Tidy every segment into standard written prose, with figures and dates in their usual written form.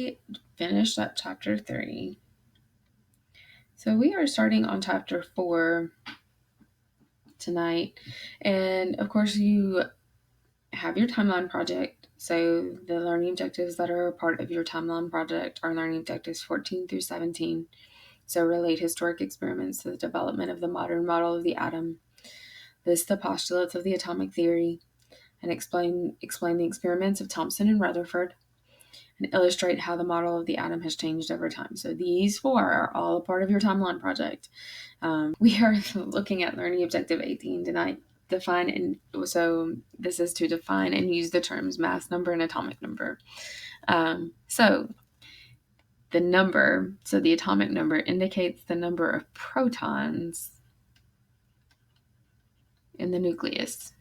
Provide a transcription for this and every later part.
we finished up chapter 3. So we are starting on chapter 4 tonight. And of course, you have your timeline project. So the learning objectives that are a part of your timeline project are learning objectives 14 through 17. So relate historic experiments to the development of the modern model of the atom, list the postulates of the atomic theory, and explain the experiments of Thomson and Rutherford, and illustrate how the model of the atom has changed over time. So these 4 are all a part of your timeline project. We are looking at learning objective 18 tonight. So this is to define and use the terms mass number and atomic number. So the atomic number indicates the number of protons in the nucleus.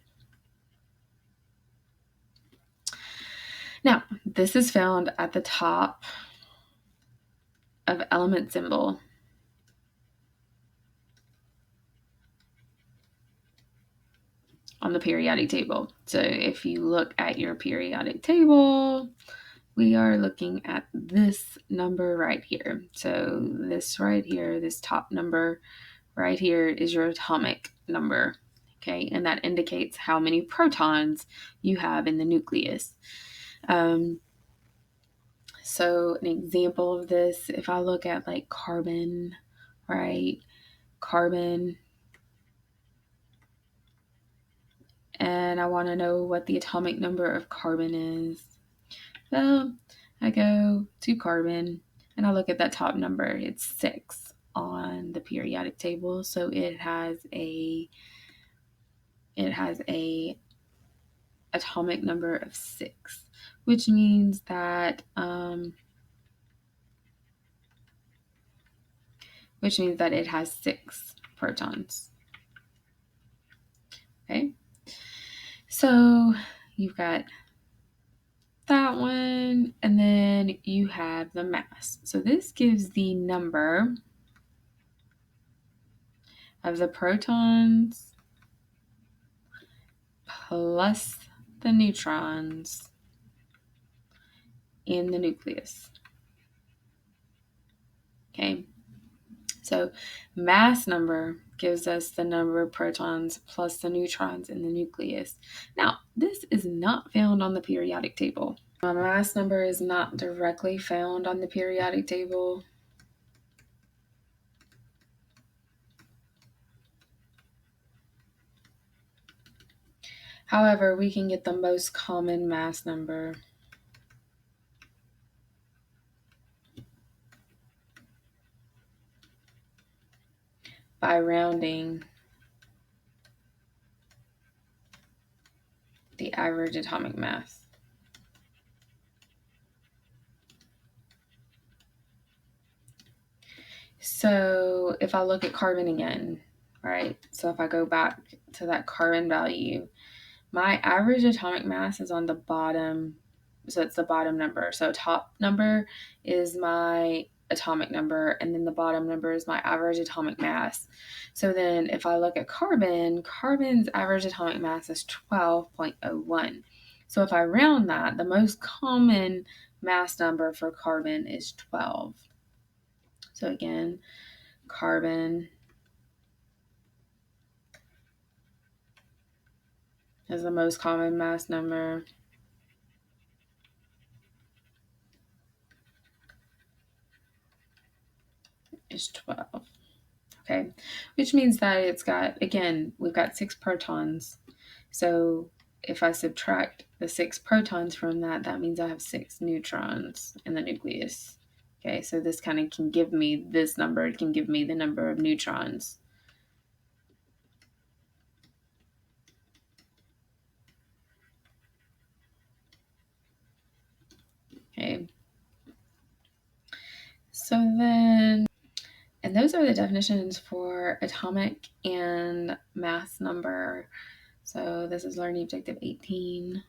Now, this is found at the top of element symbol. On the periodic table. So if you look at your periodic table, we are looking at this number right here. So this right here, this top number right here is your atomic number. Okay, and that indicates how many protons you have in the nucleus. So an example of this, if I look at like carbon, right? Carbon, and I want to know what the atomic number of carbon is. Well, I go to carbon and I look at that top number. It's 6 on the periodic table, so it has a atomic number of 6, which means that it has 6 protons. Okay, so you've got that one, and then you have the mass. So this gives the number of the protons plus the neutrons in the nucleus. Okay, so mass number gives us the number of protons plus the neutrons in the nucleus. Now, this is not found on the periodic table. Mass number is not directly found on the periodic table. However, we can get the most common mass number. By rounding the average atomic mass. So if I look at carbon again, right? So if I go back to that carbon value, my average atomic mass is on the bottom. So it's the bottom number. So top number is my atomic number, and then the bottom number is my average atomic mass. So then if I look at carbon's average atomic mass is 12.01. So if I round that, the most common mass number for carbon is 12. So again, carbon is the most common mass number. Is 12. Okay, which means that it's got, again, we've got 6 protons. So if I subtract the 6 protons from that, that means I have 6 neutrons in the nucleus. Okay, so this kind of can give me this number. It can give me the number of neutrons. Okay. So then, and those are the definitions for atomic and mass number. So this is learning objective 18.